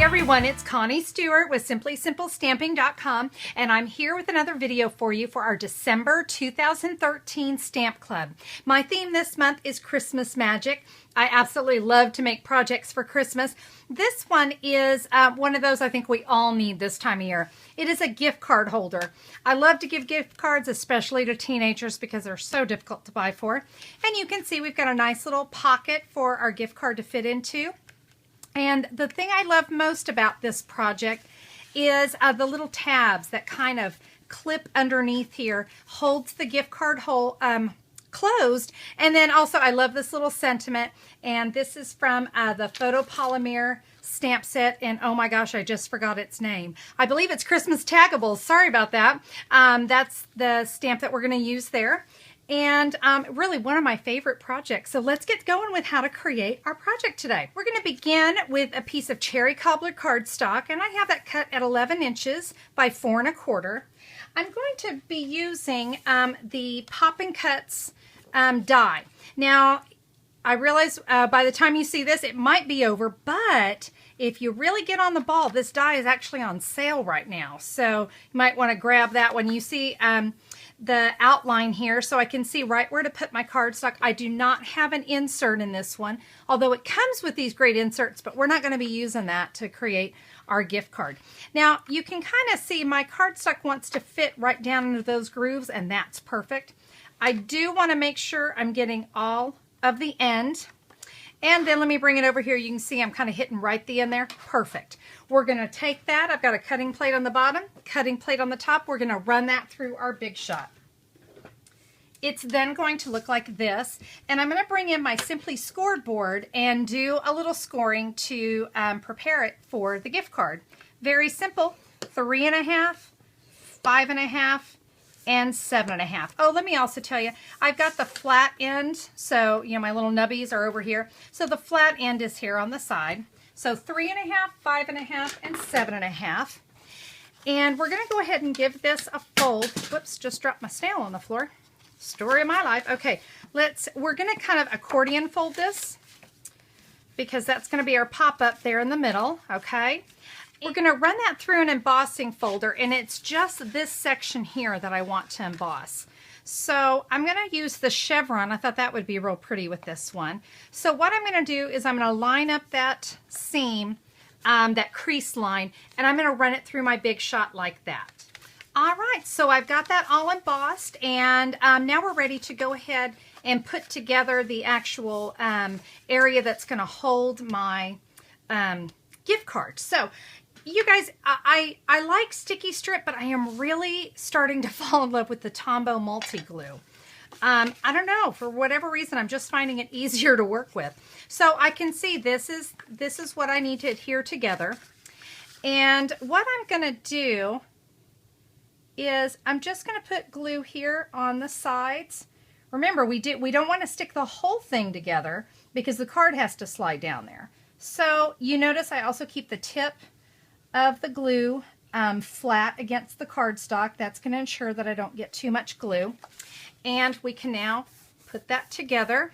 everyone, it's Connie Stewart with SimplySimpleStamping.com, and I'm here with another video for you for our December 2013 Stamp Club. My theme this month is Christmas Magic. I absolutely love to make projects for Christmas. This one is one of those I think we all need this time of year. It is a gift card holder. I love to give gift cards, especially to teenagers, because they're so difficult to buy for. And you can see we've got a nice little pocket for our gift card to fit into. And the thing I love most about this project is the little tabs that kind of clip underneath here, holds the gift card hole closed. And then also I love this little sentiment, and this is from the Photopolymer stamp set, and oh my gosh, I just forgot its name. I believe it's Christmas Tagables. Sorry about that. That's the stamp that we're going to use there. And really one of my favorite projects. So let's get going with how to create our project today. We're going to begin with a piece of cherry cobbler cardstock, and I have that cut at 11 inches by 4 1/4. I'm going to be using the Pop and Cuts die. Now, I realize by the time you see this, it might be over, but if you really get on the ball, this die is actually on sale right now. So you might want to grab that when you see the outline here, so I can see right where to put my cardstock. I do not have an insert in this one, although it comes with these great inserts, but we're not going to be using that to create our gift card. Now, you can kind of see my cardstock wants to fit right down into those grooves, and that's perfect. I do want to make sure I'm getting all of the end. And then let me bring it over here. You can see I'm kind of hitting right the end there. Perfect. We're going to take that. I've got a cutting plate on the bottom, cutting plate on the top. We're going to run that through our Big Shot. It's then going to look like this. And I'm going to bring in my Simply Scored board and do a little scoring to prepare it for the gift card. Very simple. 3 1/2, 5 1/2, and 7 1/2. Oh, let me also tell you, I've got the flat end, so you know my little nubbies are over here. So the flat end is here on the side. So 3 1/2, 5 1/2, and 7 1/2. And we're going to go ahead and give this a fold. Whoops, just dropped my snail on the floor. Story of my life. Okay, we're going to kind of accordion fold this, because that's going to be our pop-up there in the middle. Okay. We're going to run that through an embossing folder, and it's just this section here that I want to emboss. So I'm going to use the Chevron. I thought that would be real pretty with this one. So what I'm going to do is I'm going to line up that seam, that crease line, and I'm going to run it through my Big Shot like that. All right, so I've got that all embossed, and now we're ready to go ahead and put together the actual area that's going to hold my gift card. So you guys, I like sticky strip, but I am really starting to fall in love with the Tombow multi-glue. I don't know, for whatever reason, I'm just finding it easier to work with. So I can see this is what I need to adhere together. And what I'm going to do is I'm just going to put glue here on the sides. Remember, we don't want to stick the whole thing together because the card has to slide down there. So you notice I also keep the tip of the glue flat against the cardstock. That's going to ensure that I don't get too much glue. And we can now put that together,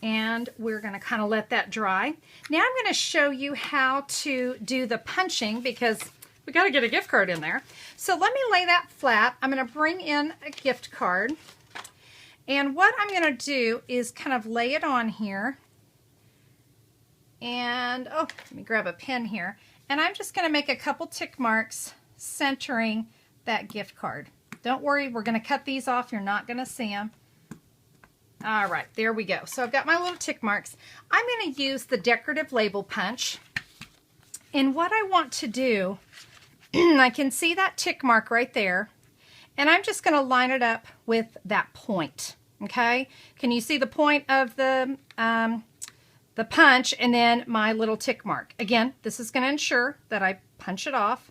and we're going to kind of let that dry. Now I'm going to show you how to do the punching, because we got to get a gift card in there. So let me lay that flat. I'm going to bring in a gift card, and what I'm going to do is kind of lay it on here. And, oh, let me grab a pen here. And I'm just going to make a couple tick marks centering that gift card. Don't worry, we're going to cut these off. You're not going to see them. All right, there we go. So I've got my little tick marks. I'm going to use the decorative label punch. And what I want to do, I can see that tick mark right there. And I'm just going to line it up with that point. Okay? Can you see the point of the punch and then my little tick mark? Again, this is going to ensure that I punch it off.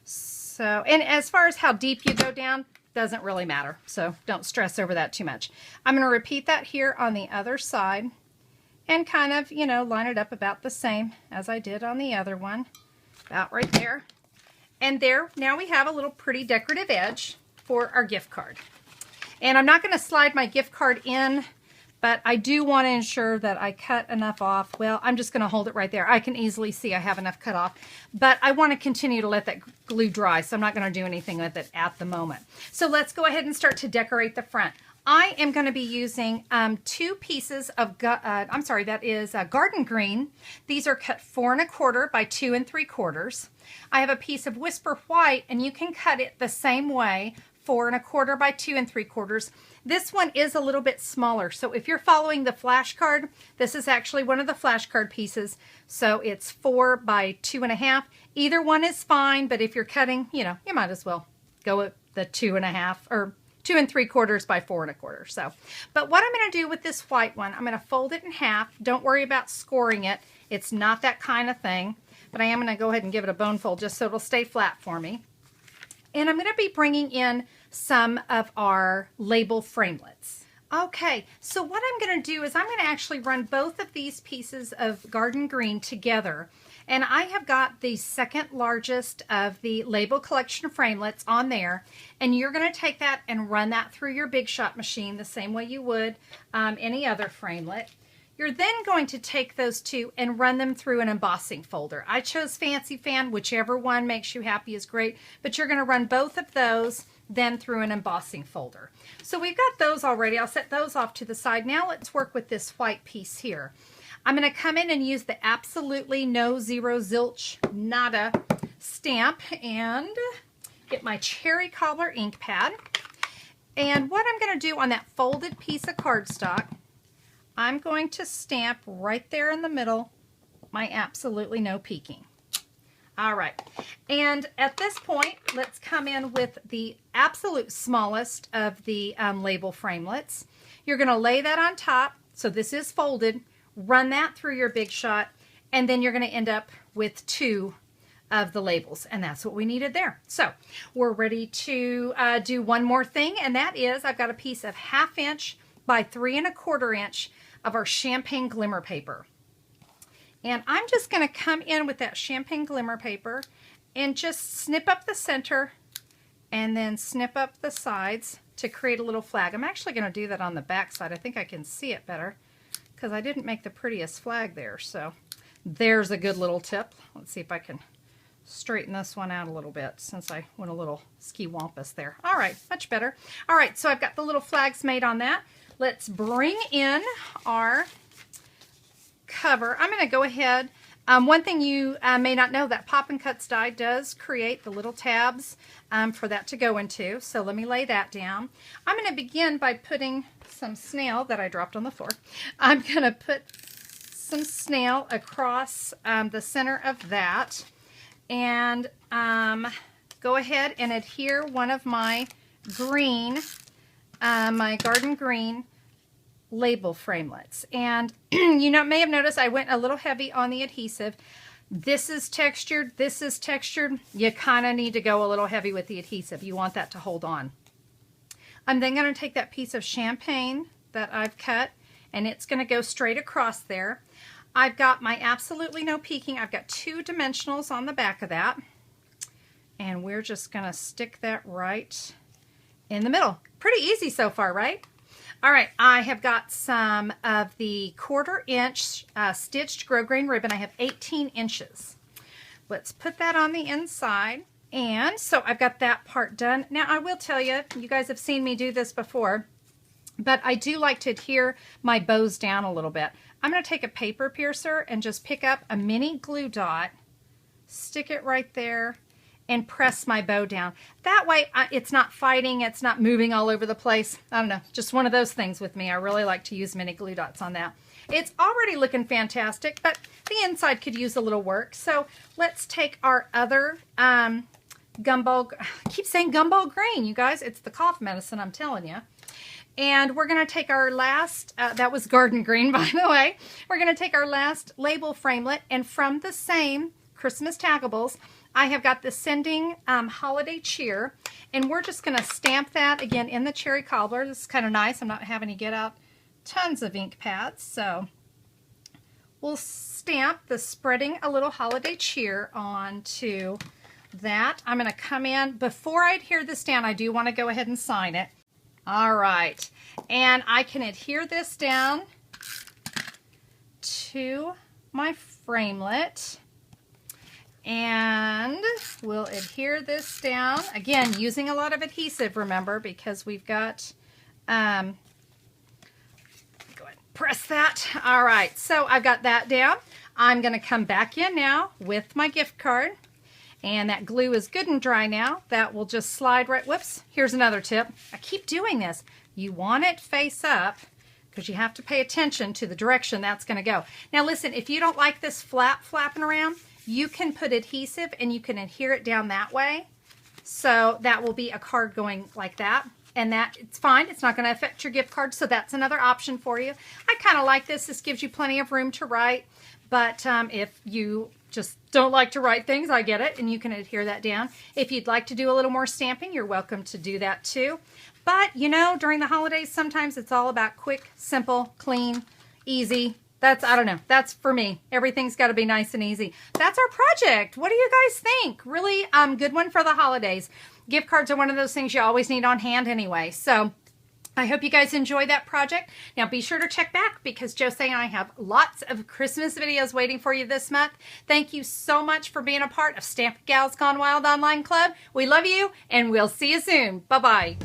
So, and as far as how deep you go down, doesn't really matter. So don't stress over that too much. I'm going to repeat that here on the other side and kind of, you know, line it up about the same as I did on the other one. About right there. And there, now we have a little pretty decorative edge for our gift card. And I'm not going to slide my gift card in but I do want to ensure that I cut enough off. Well, I'm just going to hold it right there. I can easily see I have enough cut off, but I want to continue to let that glue dry, so I'm not going to do anything with it at the moment. So let's go ahead and start to decorate the front. I am going to be using 2 pieces of, that is garden green. These are cut 4 1/4 by 2 3/4. I have a piece of Whisper White, and you can cut it the same way, 4 1/4 by 2 3/4. This one is a little bit smaller, so if you're following the flashcard, this is actually one of the flashcard pieces, so it's 4 by 2 1/2. Either one is fine, but if you're cutting, you might as well go with the 2 1/2 or 2 3/4 by 4 1/4. So, but what I'm going to do with this white one, I'm going to fold it in half. Don't worry about scoring it. It's not that kind of thing, but I am going to go ahead and give it a bone fold just so it'll stay flat for me. And I'm going to be bringing in some of our label framelits. Okay, so what I'm going to do is I'm going to actually run both of these pieces of garden green together. And I have got the second largest of the label collection of framelits on there. And you're going to take that and run that through your Big Shot machine the same way you would any other framelit. You're then going to take those 2 and run them through an embossing folder. I chose Fancy Fan, whichever one makes you happy is great, but you're going to run both of those then through an embossing folder. So we've got those already. I'll set those off to the side. Now let's work with this white piece here. I'm going to come in and use the Absolutely No Zero Zilch Nada stamp and get my Cherry Cobbler ink pad. And what I'm going to do on that folded piece of cardstock, I'm going to stamp right there in the middle my Absolutely No Peeking. All right, and at this point, let's come in with the absolute smallest of the label framelits. You're going to lay that on top, so this is folded, run that through your Big Shot, and then you're going to end up with 2 of the labels, and that's what we needed there. So we're ready to do one more thing, and that is I've got a piece of 1/2 inch by 3 1/4 inch of our champagne glimmer paper. And I'm just going to come in with that champagne glimmer paper and just snip up the center and then snip up the sides to create a little flag. I'm actually going to do that on the back side. I think I can see it better because I didn't make the prettiest flag there. So there's a good little tip. Let's see if I can straighten this one out a little bit since I went a little ski-wampus there. All right, much better. All right, so I've got the little flags made on that. Let's bring in our cover. I'm going to go ahead. One thing you may not know, that Pop and Cuts die does create the little tabs for that to go into. So let me lay that down. I'm going to begin by putting some snail that I dropped on the floor. I'm going to put some snail across the center of that and go ahead and adhere one of my green, my garden green label framelits. And you may have noticed I went a little heavy on the adhesive. This is textured, this is textured. You kind of need to go a little heavy with the adhesive. You want that to hold on. I'm then going to take that piece of champagne that I've cut and it's going to go straight across there. I've got my Absolutely No Peeking. I've got 2 dimensionals on the back of that. And we're just going to stick that right in the middle. Pretty easy so far, right? All right, I have got some of the 1/4 inch stitched grosgrain ribbon. I have 18 inches. Let's put that on the inside. And so I've got that part done. Now I will tell you, you guys have seen me do this before, but I do like to adhere my bows down a little bit. I'm going to take a paper piercer and just pick up a mini glue dot, stick it right there, and press my bow down. That way it's not fighting, it's not moving all over the place. I don't know, just one of those things with me. I really like to use mini glue dots on that. It's already looking fantastic, but the inside could use a little work. So let's take our other gumball, I keep saying gumball grain, you guys. It's the cough medicine, I'm telling you. And we're going to take our last, that was garden green, by the way. We're going to take our last label framelit, and from the same Christmas Tagables, I have got the Sending Holiday Cheer, and we're just going to stamp that again in the Cherry Cobbler. This is kind of nice. I'm not having to get out tons of ink pads, so we'll stamp the Spreading a Little Holiday Cheer onto that. I'm going to come in. Before I adhere this down, I do want to go ahead and sign it. All right, and I can adhere this down to my framelit, and we'll adhere this down again using a lot of adhesive, remember, because we've got go ahead and press that. All right, so I've got that down. I'm going to come back in now with my gift card, and that glue is good and dry now. That will just slide right. Whoops, here's another tip. I keep doing this. You want it face up, because you have to pay attention to the direction that's going to go. Now listen, if you don't like this flapping around, you can put adhesive and you can adhere it down that way. So that will be a card going like that. And that, it's fine. It's not going to affect your gift card. So that's another option for you. I kind of like this. This gives you plenty of room to write. But if you just don't like to write things, I get it. And you can adhere that down. If you'd like to do a little more stamping, you're welcome to do that too. But, you know, during the holidays, sometimes it's all about quick, simple, clean, easy. That's, I don't know, that's for me. Everything's got to be nice and easy. That's our project. What do you guys think? Really good one for the holidays. Gift cards are one of those things you always need on hand anyway. So I hope you guys enjoy that project. Now be sure to check back, because Jose and I have lots of Christmas videos waiting for you this month. Thank you so much for being a part of Stampin' Gals Gone Wild Online Club. We love you, and we'll see you soon. Bye-bye.